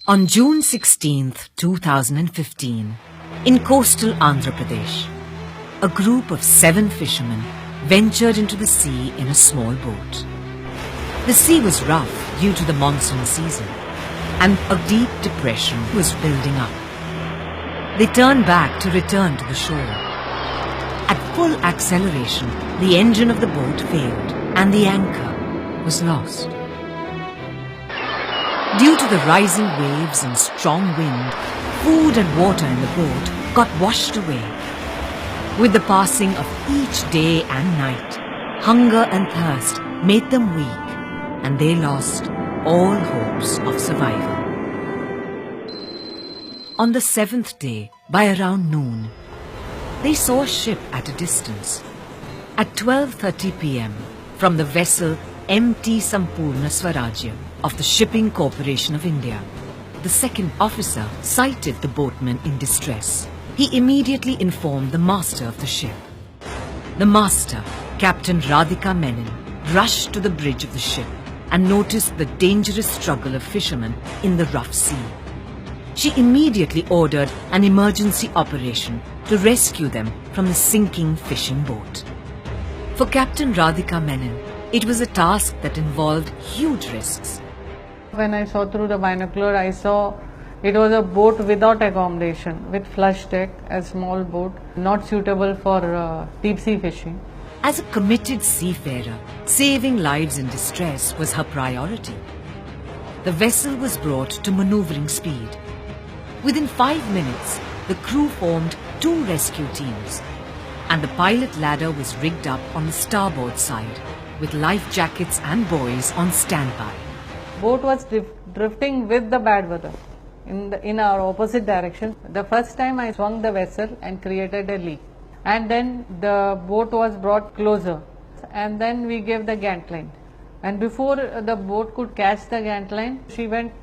On June 16th, 2015, in coastal Andhra Pradesh, a group of 7 fishermen ventured into the sea in a small boat. The sea was rough due to the monsoon season, and a deep depression was building up. They turned back to return to the shore. At full acceleration, the engine of the boat failed, and the anchor was lost. Due to the rising waves and strong wind, food and water in the boat got washed away. With the passing of each day and night, hunger and thirst made them weak, and they lost all hopes of survival. On the 7th day, by around noon, they saw a ship at a distance. At 12:30 p.m., from the vessel MT Sampurna Swarajya of the Shipping Corporation of India, the second officer sighted the boatman in distress. He immediately informed the master of the ship. The master, Captain Radhika Menon, rushed to the bridge of the ship and noticed the dangerous struggle of fishermen in the rough sea. She immediately ordered an emergency operation to rescue them from the sinking fishing boat. For Captain Radhika Menon, it was a task that involved huge risks. When I saw through the binocular, I saw it was a boat without accommodation, with flush deck, a small boat, not suitable for deep sea fishing. As a committed seafarer, saving lives in distress was her priority. The vessel was brought to maneuvering speed. Within 5 minutes, the crew formed 2 rescue teams, and the pilot ladder was rigged up on the starboard side, with life jackets and buoys on standby. Boat was drifting with the bad weather in our opposite direction. The first time I swung the vessel and created a leak, and then the boat was brought closer, and then we gave the gantline. And before the boat could catch the gantline, she went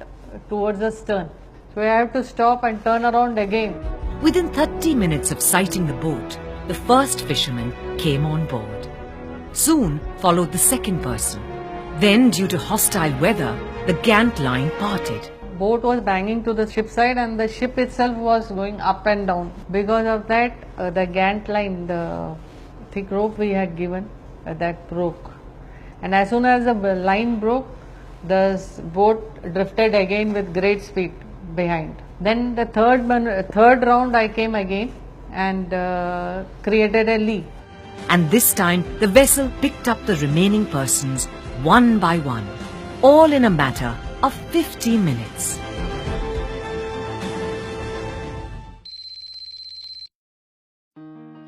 towards the stern. So I have to stop and turn around again. Within 30 minutes of sighting the boat, the first fisherman came on board. Soon followed the second person. Then, due to hostile weather, the gant line parted. Boat was banging to the ship side, and the ship itself was going up and down. Because of that, the gant line, the thick rope we had given, that broke. And as soon as the line broke, the boat drifted again with great speed behind. Then the third round I came again and created a lee. And this time, the vessel picked up the remaining persons one by one, all in a matter of 50 minutes.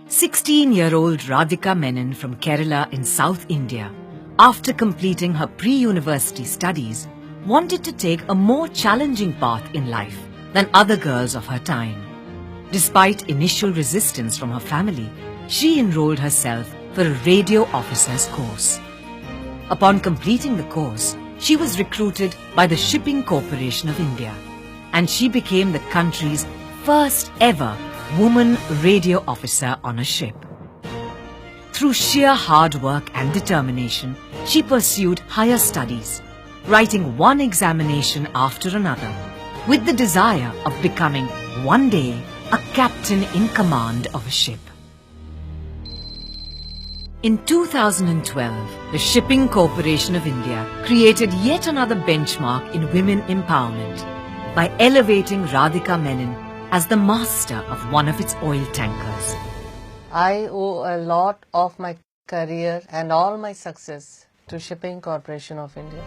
"16-year-old Radhika Menon from Kerala in South India, after completing her pre-university studies, wanted to take a more challenging path in life than other girls of her time. Despite initial resistance from her family, she enrolled herself for a radio officer's course. Upon completing the course, she was recruited by the Shipping Corporation of India, and she became the country's first ever woman radio officer on a ship. Through sheer hard work and determination, she pursued higher studies, writing one examination after another, with the desire of becoming one day a captain in command of a ship. In 2012, the Shipping Corporation of India created yet another benchmark in women empowerment by elevating Radhika Menon as the master of one of its oil tankers. I owe a lot of my career and all my success to Shipping Corporation of India.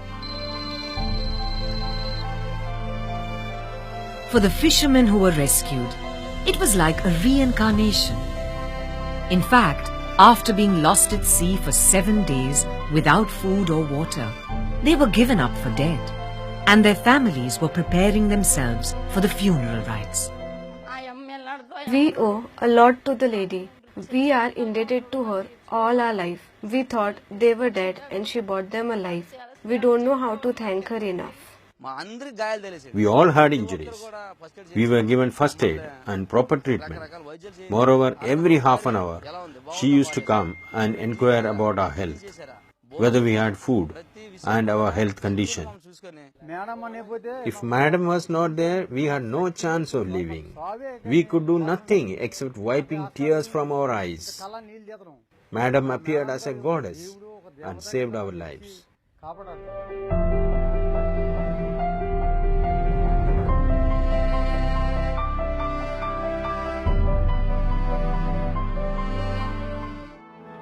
For the fishermen who were rescued, it was like a reincarnation. In fact, after being lost at sea for 7 days without food or water, they were given up for dead, and their families were preparing themselves for the funeral rites. We owe a lot to the lady. We are indebted to her all our life. We thought they were dead and she brought them alive. We don't know how to thank her enough. We all had injuries. We were given first aid and proper treatment. Moreover, every half an hour, she used to come and inquire about our health. whether we had food and our health condition. If Madam was not there, we had no chance of living. We could do nothing except wiping tears from our eyes. Madam appeared as a goddess and saved our lives.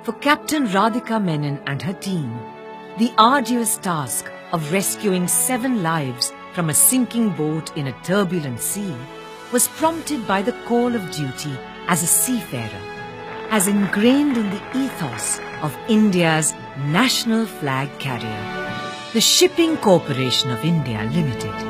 For Captain Radhika Menon and her team, the arduous task of rescuing 7 lives from a sinking boat in a turbulent sea was prompted by the call of duty as a seafarer, as ingrained in the ethos of India's national flag carrier, the Shipping Corporation of India Limited.